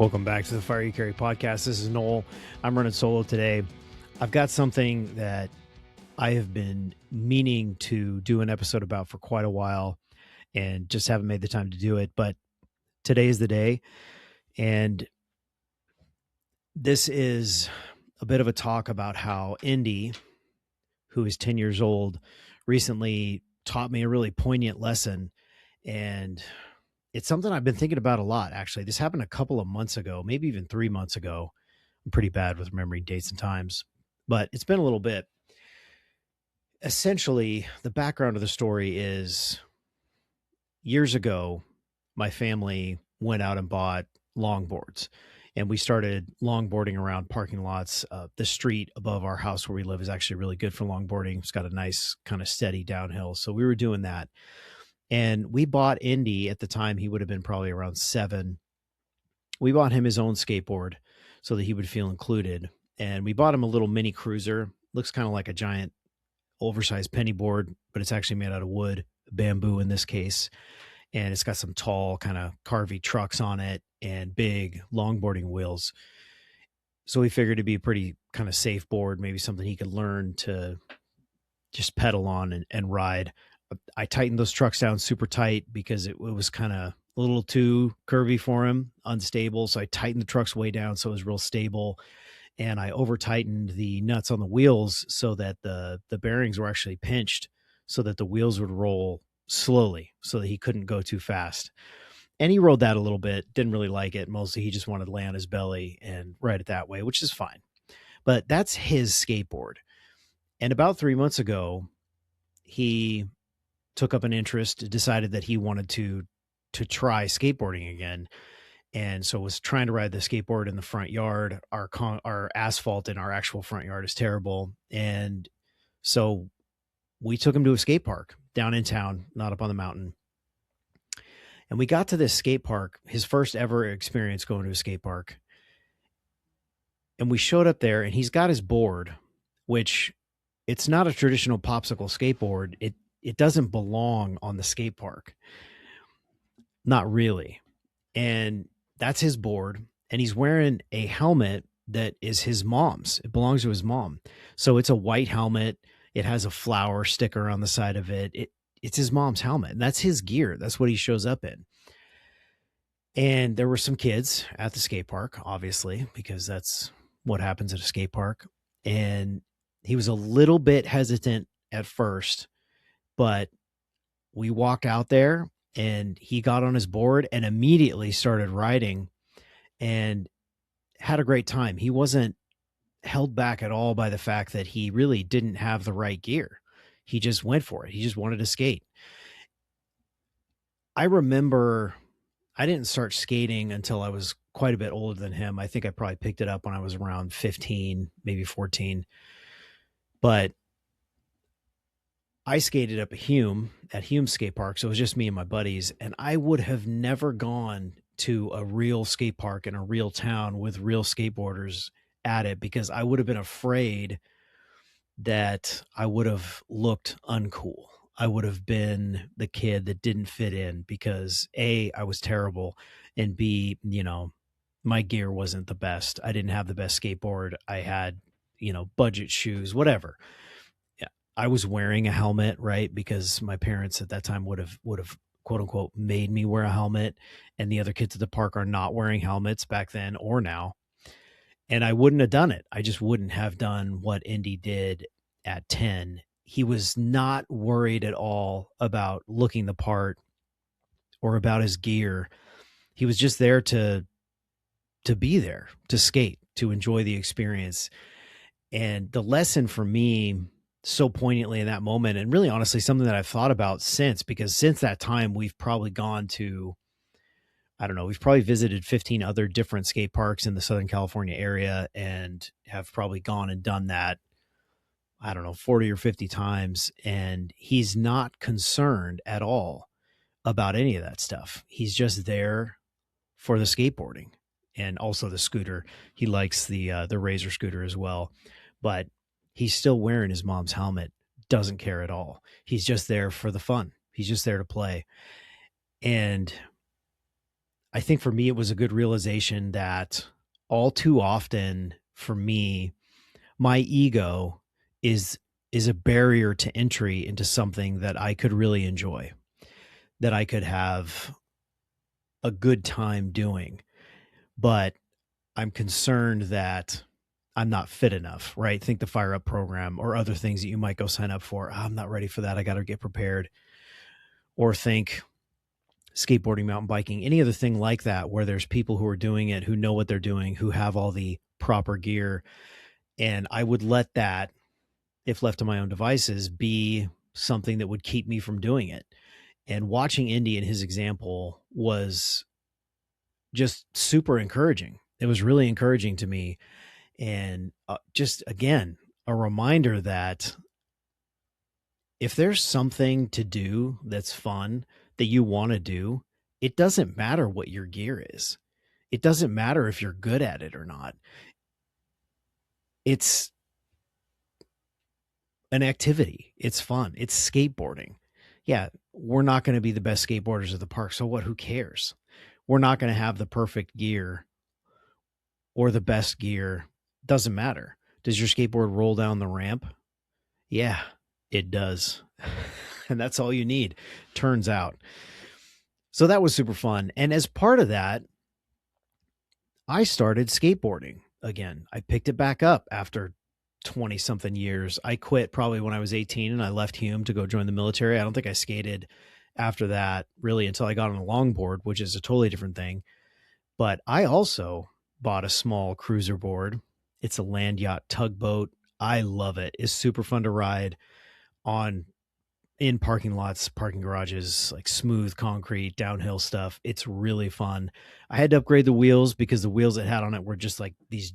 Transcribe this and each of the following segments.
Welcome back to the Fire You Carry podcast. This is Nole. I'm running solo today. I've got something that I have been meaning to do an episode about for quite a while and just haven't made the time to do it. But today is the day. And this is a bit of a talk about how Indy, who is 10 years old, recently taught me a really poignant lesson. And it's something I've been thinking about a lot, actually. This happened a couple of months ago, maybe even 3 months ago. I'm pretty bad with remembering dates and times, but it's been a little bit. Essentially, the background of the story is years ago, my family went out and bought longboards, and we started longboarding around parking lots. The street above our house where we live is actually really good for longboarding. It's got a nice kind of steady downhill. So we were doing that. And we bought Indy at the time. He would have been probably around 7. We bought him his own skateboard so that he would feel included. And we bought him a little mini cruiser. Looks kind of like a giant oversized penny board, but it's actually made out of wood, bamboo in this case. And it's got some tall kind of carvy trucks on it and big longboarding wheels. So we figured it'd be a pretty kind of safe board, maybe something he could learn to just pedal on and ride. I tightened those trucks down super tight because it was kind of a little too curvy for him, unstable. So I tightened the trucks way down so it was real stable. And I over tightened the nuts on the wheels so that the bearings were actually pinched so that the wheels would roll slowly so that he couldn't go too fast. And he rode that a little bit, didn't really like it. Mostly he just wanted to lay on his belly and ride it that way, which is fine. But that's his skateboard. And about 3 months ago, he took up an interest, decided that he wanted to try skateboarding again. And so was trying to ride the skateboard in the front yard. Our asphalt in our actual front yard is terrible. And so we took him to a skate park down in town, not up on the mountain. And we got to this skate park, his first ever experience going to a skate park. And we showed up there and he's got his board, which it's not a traditional popsicle skateboard. It doesn't belong on the skate park. Not really. And that's his board. And he's wearing a helmet that is his mom's. It belongs to his mom. So it's a white helmet. It has a flower sticker on the side of it. It's his mom's helmet. And that's his gear. That's what he shows up in. And there were some kids at the skate park, obviously, because that's what happens at a skate park. And he was a little bit hesitant at first, but we walked out there and he got on his board and immediately started riding and had a great time. He wasn't held back at all by the fact that he really didn't have the right gear. He just went for it. He just wanted to skate. I remember I didn't start skating until I was quite a bit older than him. I think I probably picked it up when I was around 15, maybe 14. But I skated up at Hume Skate Park. So it was just me and my buddies. And I would have never gone to a real skate park in a real town with real skateboarders at it because I would have been afraid that I would have looked uncool. I would have been the kid that didn't fit in because A, I was terrible. And B, my gear wasn't the best. I didn't have the best skateboard. I had, budget shoes, whatever. I was wearing a helmet, right? Because my parents at that time would have quote unquote made me wear a helmet, and the other kids at the park are not wearing helmets back then or now. And I wouldn't have done it. I just wouldn't have done what Indy did at 10. He was not worried at all about looking the part or about his gear. He was just there to be there, to skate, to enjoy the experience. And the lesson for me so poignantly in that moment, and really honestly something that I've thought about since, because since that time we've probably gone to, I don't know, we've probably visited 15 other different skate parks in the Southern California area and have probably gone and done that, I don't know, 40 or 50 times. And he's not concerned at all about any of that stuff. He's just there for the skateboarding and also the scooter. He likes the Razor scooter as well, but he's still wearing his mom's helmet, doesn't care at all. He's just there for the fun. He's just there to play. And I think for me, it was a good realization that all too often for me, my ego is is a barrier to entry into something that I could really enjoy, that I could have a good time doing. But I'm concerned that I'm not fit enough, right? Think the Fire Up program or other things that you might go sign up for. I'm not ready for that. I got to get prepared. Or think skateboarding, mountain biking, any other thing like that, where there's people who are doing it, who know what they're doing, who have all the proper gear. And I would let that, if left to my own devices, be something that would keep me from doing it. And watching Indy and his example was just super encouraging. It was really encouraging to me. And just again, a reminder that if there's something to do that's fun that you want to do, it doesn't matter what your gear is. It doesn't matter if you're good at it or not. It's an activity. It's fun. It's skateboarding. Yeah, we're not going to be the best skateboarders at the park. So what? Who cares? We're not going to have the perfect gear or the best gear. Doesn't matter. Does your skateboard roll down the ramp? Yeah, it does. And that's all you need, turns out. So that was super fun. And as part of that, I started skateboarding again. I picked it back up after 20 something years. I quit probably when I was 18 and I left Hume to go join the military. I don't think I skated after that really until I got on a longboard, which is a totally different thing. But I also bought a small cruiser board. It's a land yacht tugboat. I love it. It's super fun to ride on in parking lots, parking garages, like smooth concrete, downhill stuff. It's really fun. I had to upgrade the wheels because the wheels it had on it were just like these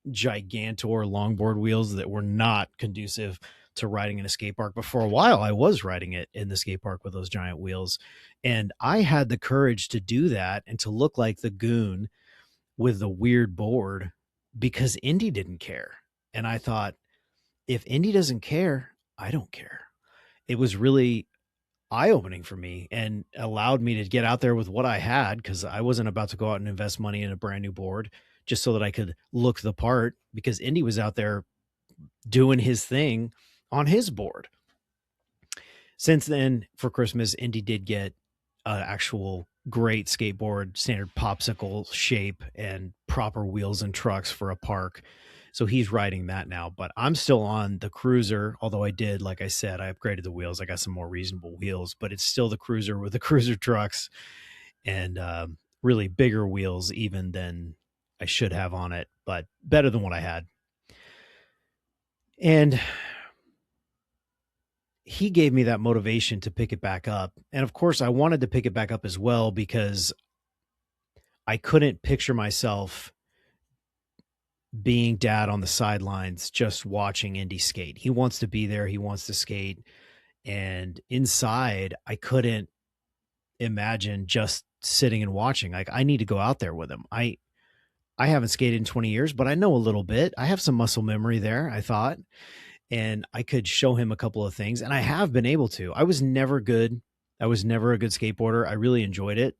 gigantor longboard wheels that were not conducive to riding in a skate park. But for a while, I was riding it in the skate park with those giant wheels. And I had the courage to do that and to look like the goon with the weird board because Indy didn't care. And I thought, if Indy doesn't care, I don't care. It was really eye-opening for me and allowed me to get out there with what I had, because I wasn't about to go out and invest money in a brand new board just so that I could look the part, because Indy was out there doing his thing on his board. Since then, for Christmas, Indy did get an actual great skateboard, standard popsicle shape and proper wheels and trucks for a park. So he's riding that now, but I'm still on the cruiser. Although I did, like I said, I upgraded the wheels. I got some more reasonable wheels, but it's still the cruiser with the cruiser trucks and really bigger wheels even than I should have on it, but better than what I had. And he gave me that motivation to pick it back up. And of course, I wanted to pick it back up as well because I couldn't picture myself being dad on the sidelines just watching Indy skate. He wants to be there. He wants to skate. And inside, I couldn't imagine just sitting and watching. Like, I need to go out there with him. I haven't skated in 20 years, but I know a little bit. I have some muscle memory there, I thought, and I could show him a couple of things. And I have been able to. I was never good. I was never a good skateboarder. I really enjoyed it,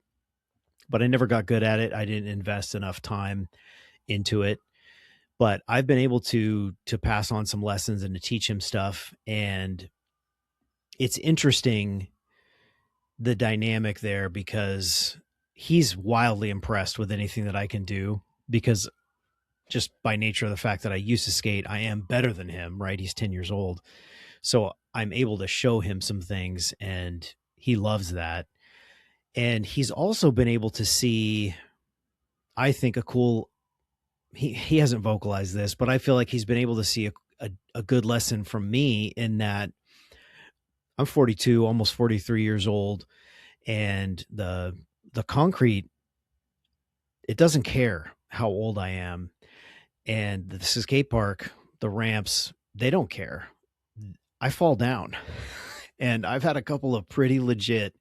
but I never got good at it. I didn't invest enough time into it. But I've been able to pass on some lessons and to teach him stuff. And it's interesting, the dynamic there, because he's wildly impressed with anything that I can do, because just by nature of the fact that I used to skate, I am better than him, right? He's 10 years old. So I'm able to show him some things and he loves that. And he's also been able to see, I think, a cool, he hasn't vocalized this, but I feel like he's been able to see a good lesson from me in that I'm 42, almost 43 years old, and the concrete, it doesn't care how old I am. And the skate park, the ramps, they don't care. I fall down. And I've had a couple of pretty legit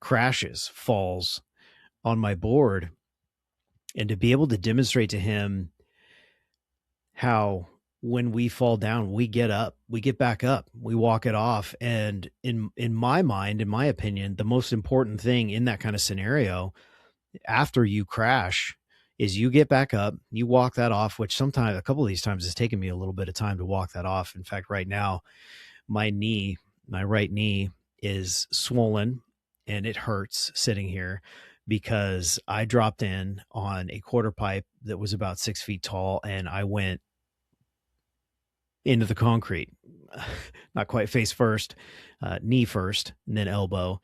crashes, falls on my board. And to be able to demonstrate to him how when we fall down, we get up, we get back up, we walk it off. And in my mind, in my opinion, the most important thing in that kind of scenario after you crash is you get back up, you walk that off, which sometimes a couple of these times has taken me a little bit of time to walk that off. In fact, right now, my knee, my right knee is swollen and it hurts sitting here because I dropped in on a quarter pipe that was about 6 feet tall and I went into the concrete, not quite face first, knee first, and then elbow,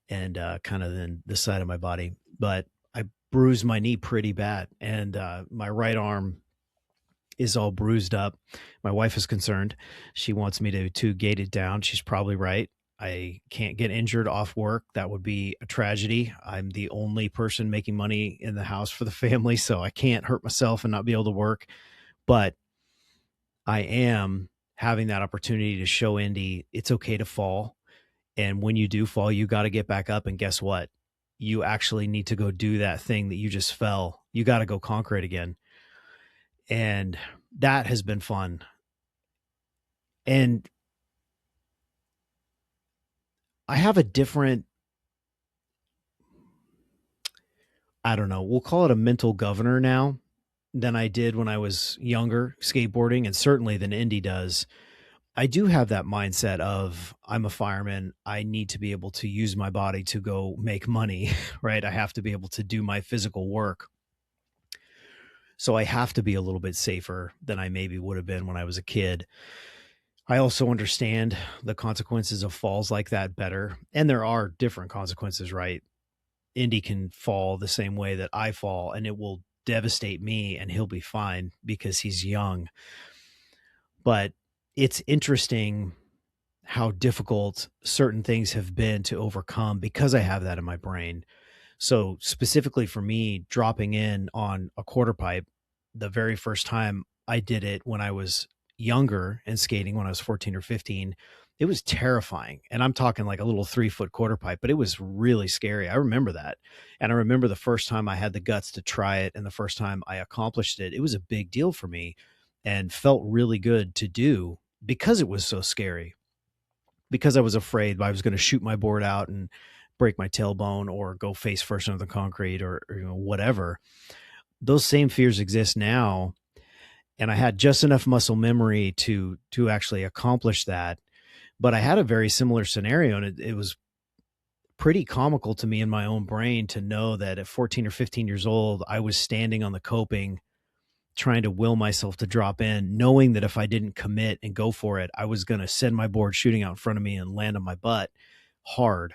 and kind of then the side of my body. But I bruised my knee pretty bad, and my right arm is all bruised up. My wife is concerned. She wants me to gate it down. She's probably right. I can't get injured off work. That would be a tragedy. I'm the only person making money in the house for the family, so I can't hurt myself and not be able to work. But I am having that opportunity to show Indy it's okay to fall. And when you do fall, you got to get back up. And guess what? You actually need to go do that thing that you just fell. You got to go conquer it again. And that has been fun. And I have a different, I don't know, we'll call it a mental governor now than I did when I was younger skateboarding, and certainly than Indy does. I do have that mindset of I'm a fireman. I need to be able to use my body to go make money, right? I have to be able to do my physical work. So I have to be a little bit safer than I maybe would have been when I was a kid. I also understand the consequences of falls like that better. And there are different consequences, right? Indy can fall the same way that I fall, and it will devastate me, and he'll be fine because he's young. But it's interesting how difficult certain things have been to overcome because I have that in my brain. So specifically for me, dropping in on a quarter pipe, the very first time I did it when I was younger and skating when I was 14 or 15, it was terrifying. And I'm talking like a little 3-foot quarter pipe, but it was really scary. I remember that. And I remember the first time I had the guts to try it and the first time I accomplished it, it was a big deal for me and felt really good to do because it was so scary, because I was afraid I was going to shoot my board out and break my tailbone or go face first into the concrete or whatever. Those same fears exist now. And I had just enough muscle memory to actually accomplish that. But I had a very similar scenario, and it was pretty comical to me in my own brain to know that at 14 or 15 years old, I was standing on the coping, trying to will myself to drop in, knowing that if I didn't commit and go for it, I was going to send my board shooting out in front of me and land on my butt hard.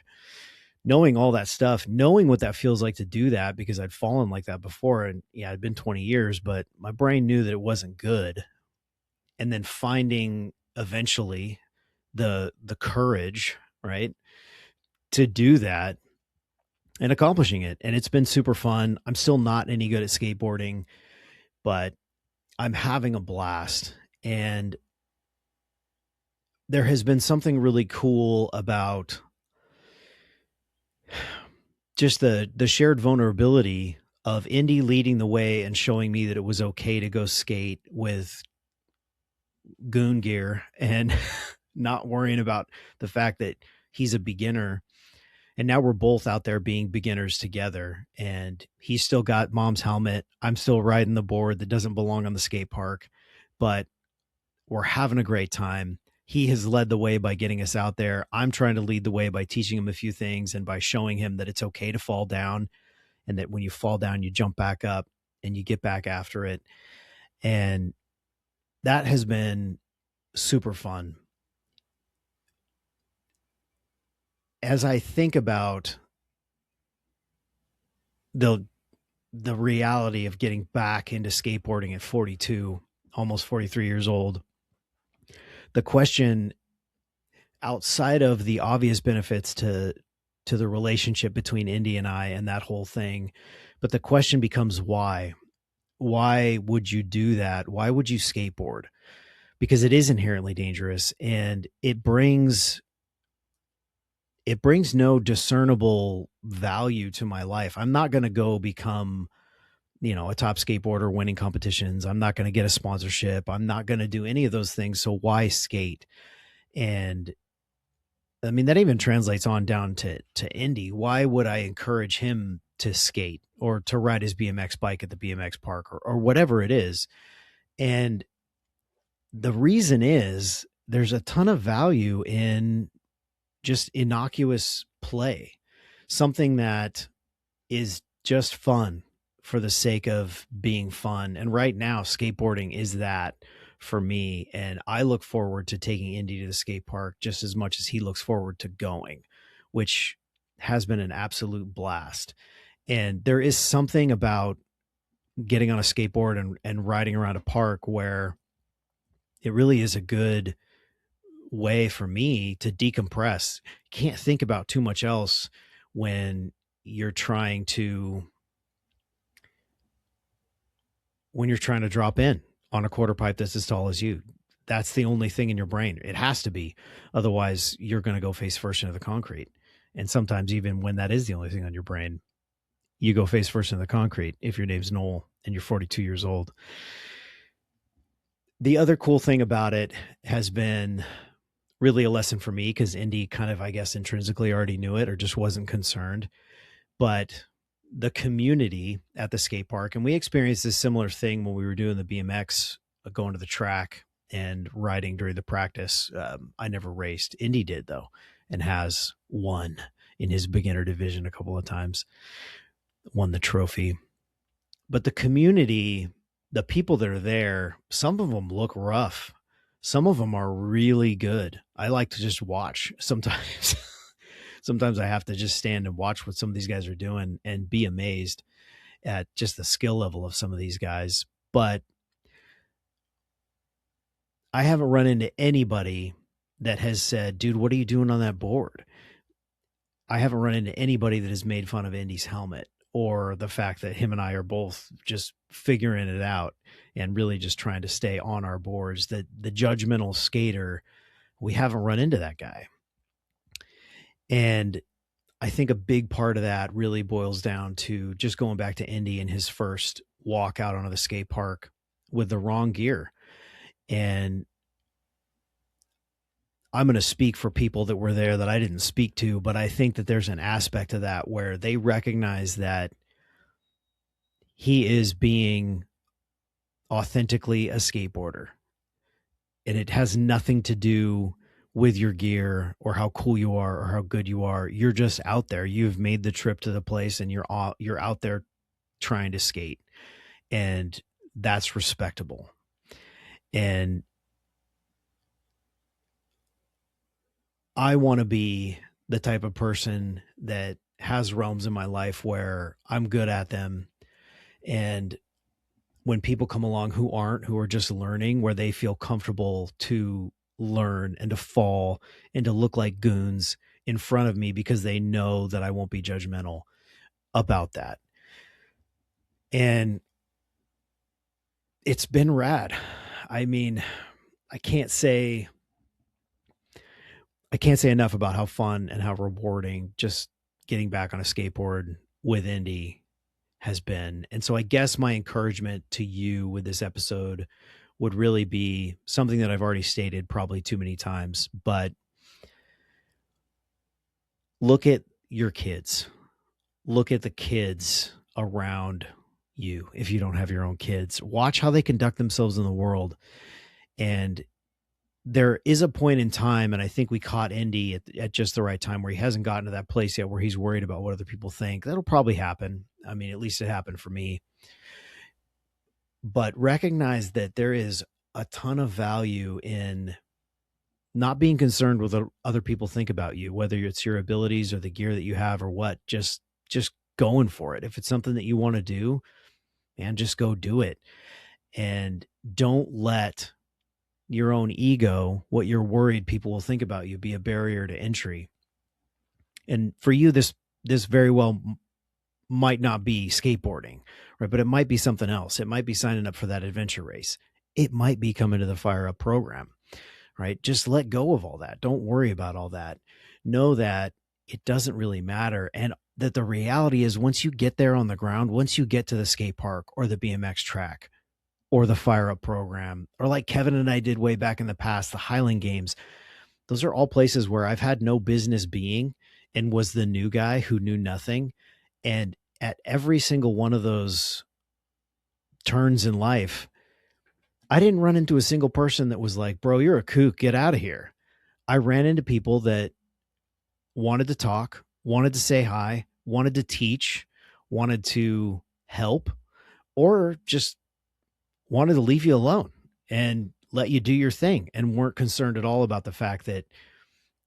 Knowing all that stuff, knowing what that feels like to do that, because I'd fallen like that before. And yeah, it'd been 20 years, but my brain knew that it wasn't good. And then finding eventually the courage, right, to do that and accomplishing it. And it's been super fun. I'm still not any good at skateboarding, but I'm having a blast. And there has been something really cool about just the shared vulnerability of Indy leading the way and showing me that it was okay to go skate with goon gear and not worrying about the fact that he's a beginner. And now we're both out there being beginners together, and he's still got mom's helmet. I'm still riding the board that doesn't belong on the skate park, but we're having a great time. He has led the way by getting us out there. I'm trying to lead the way by teaching him a few things and by showing him that it's okay to fall down, and that when you fall down, you jump back up and you get back after it. And that has been super fun. As I think about the reality of getting back into skateboarding at 42, almost 43 years old, the question outside of the obvious benefits to the relationship between Indy and I and that whole thing, but the question becomes why? Why would you do that? Why would you skateboard? Because it is inherently dangerous, and it brings no discernible value to my life. I'm not going to go become a top skateboarder winning competitions. I'm not going to get a sponsorship. I'm not going to do any of those things. So why skate? And I mean, that even translates on down to Indy. Why would I encourage him to skate or to ride his BMX bike at the BMX park or whatever it is? And the reason is there's a ton of value in just innocuous play, something that is just fun for the sake of being fun. And right now, skateboarding is that for me. And I look forward to taking Indy to the skate park just as much as he looks forward to going, which has been an absolute blast. And there is something about getting on a skateboard and riding around a park where it really is a good way for me to decompress. Can't think about too much else when you're trying to drop in on a quarter pipe that's as tall as you. That's the only thing in your brain. It has to be. Otherwise, you're going to go face first into the concrete. And sometimes even when that is the only thing on your brain, you go face first into the concrete if your name's Nole and you're 42 years old. The other cool thing about it has been really a lesson for me because Indy kind of, I guess, intrinsically already knew it or just wasn't concerned. But the community at the skate park, and we experienced this similar thing when we were doing the BMX, going to the track and riding during the practice. I never raced. Indy did, though, and has won in his beginner division a couple of times, won the trophy. But the community, the people that are there, some of them look rough. Some of them are really good. I like to just watch sometimes. Sometimes I have to just stand and watch what some of these guys are doing and be amazed at just the skill level of some of these guys. But I haven't run into anybody that has said, dude, what are you doing on that board? I haven't run into anybody that has made fun of Indy's helmet or the fact that him and I are both just figuring it out and really just trying to stay on our boards. The judgmental skater, we haven't run into that guy. And I think a big part of that really boils down to just going back to Indy and his first walk out onto the skate park with the wrong gear. And I'm going to speak for people that were there that I didn't speak to, but I think that there's an aspect of that where they recognize that he is being authentically a skateboarder. And it has nothing to do with your gear or how cool you are or how good you are. You're just out there. You've made the trip to the place and you're out there trying to skate, and that's respectable. And I want to be the type of person that has realms in my life where I'm good at them. And when people come along who are just learning, where they feel comfortable to learn and to fall and to look like goons in front of me because they know that I won't be judgmental about that. And it's been rad. I mean, I can't say enough about how fun and how rewarding just getting back on a skateboard with Indy has been. And so I guess my encouragement to you with this episode would really be something that I've already stated probably too many times, but look at your kids. Look at the kids around you. If you don't have your own kids, watch how they conduct themselves in the world. And there is a point in time, and I think we caught Indy at just the right time, where he hasn't gotten to that place yet where he's worried about what other people think. That'll probably happen. I mean, at least it happened for me. But recognize that there is a ton of value in not being concerned with what other people think about you, whether it's your abilities or the gear that you have or what, just going for it. If it's something that you want to do, man, just go do it. And don't let your own ego, what you're worried people will think about you, be a barrier to entry. And for you, this very well might not be skateboarding, right? But it might be something else. It might be signing up for that adventure race. It might be coming to the Fire Up program, right? Just let go of all that. Don't worry about all that. Know that it doesn't really matter. And that the reality is once you get there on the ground, once you get to the skate park or the BMX track or the fire up program, or like Kevin and I did way back in the past, the Highland Games, those are all places where I've had no business being and was the new guy who knew nothing. And at every single one of those turns in life, I didn't run into a single person that was like, bro, you're a kook, get out of here. I ran into people that wanted to talk, wanted to say hi, wanted to teach, wanted to help, or just wanted to leave you alone and let you do your thing and weren't concerned at all about the fact that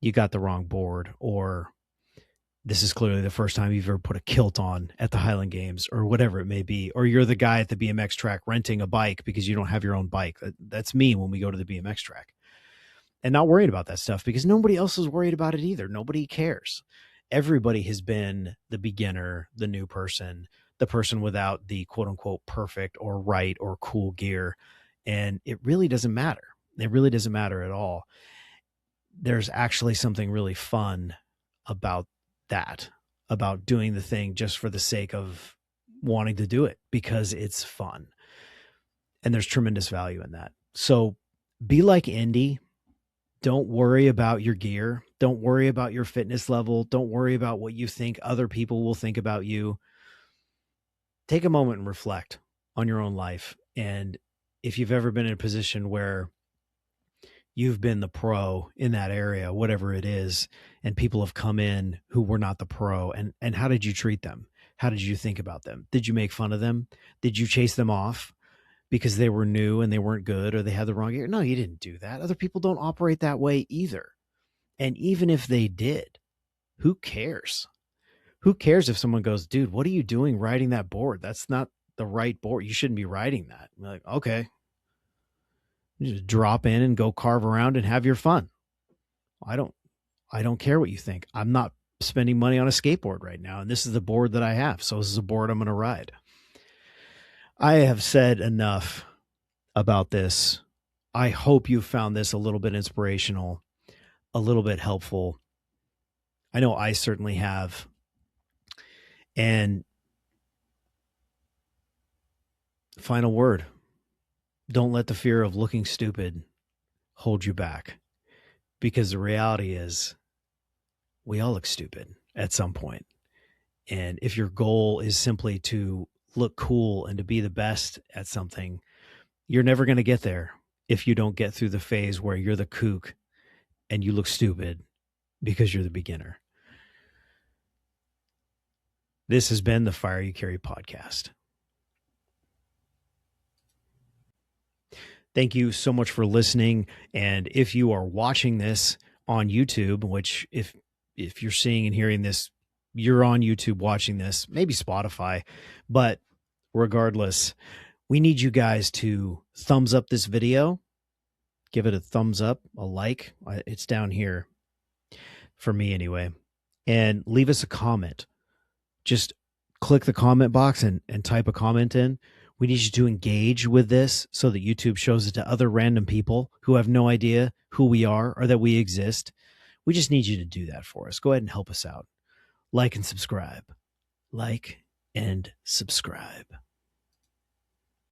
you got the wrong board, or this is clearly the first time you've ever put a kilt on at the Highland Games, or whatever it may be, or you're the guy at the BMX track renting a bike because you don't have your own bike. That's me when we go to the BMX track, and not worried about that stuff because nobody else is worried about it either. Nobody cares. Everybody has been the beginner, the new person, the person without the quote unquote perfect or right or cool gear. And it really doesn't matter. It really doesn't matter at all. There's actually something really fun about that, about doing the thing just for the sake of wanting to do it because it's fun. And there's tremendous value in that. So be like Indy. Don't worry about your gear. Don't worry about your fitness level. Don't worry about what you think other people will think about you. Take a moment and reflect on your own life. And if you've ever been in a position where you've been the pro in that area, whatever it is, and people have come in who were not the pro, and how did you treat them? How did you think about them? Did you make fun of them? Did you chase them off because they were new and they weren't good or they had the wrong gear? No, you didn't do that. Other people don't operate that way either. And even if they did, who cares? Who cares if someone goes, dude, what are you doing riding that board? That's not the right board. You shouldn't be riding that. I'm like, okay. You just drop in and go carve around and have your fun. I don't care what you think. I'm not spending money on a skateboard right now, and this is the board that I have. So this is a board I'm going to ride. I have said enough about this. I hope you found this a little bit inspirational, a little bit helpful. I know I certainly have. And final word, don't let the fear of looking stupid hold you back, because the reality is we all look stupid at some point. And if your goal is simply to look cool and to be the best at something, you're never going to get there if you don't get through the phase where you're the kook and you look stupid because you're the beginner. This has been the Fire You Carry podcast. Thank you so much for listening. And if you are watching this on YouTube, which if you're seeing and hearing this, you're on YouTube watching this, maybe Spotify, but regardless, we need you guys to thumbs up this video. Give it a thumbs up, a like. It's down here for me anyway. And leave us a comment. Just click the comment box and type a comment in. We need you to engage with this so that YouTube shows it to other random people who have no idea who we are or that we exist. We just need you to do that for us. Go ahead and help us out. Like and subscribe. Like and subscribe.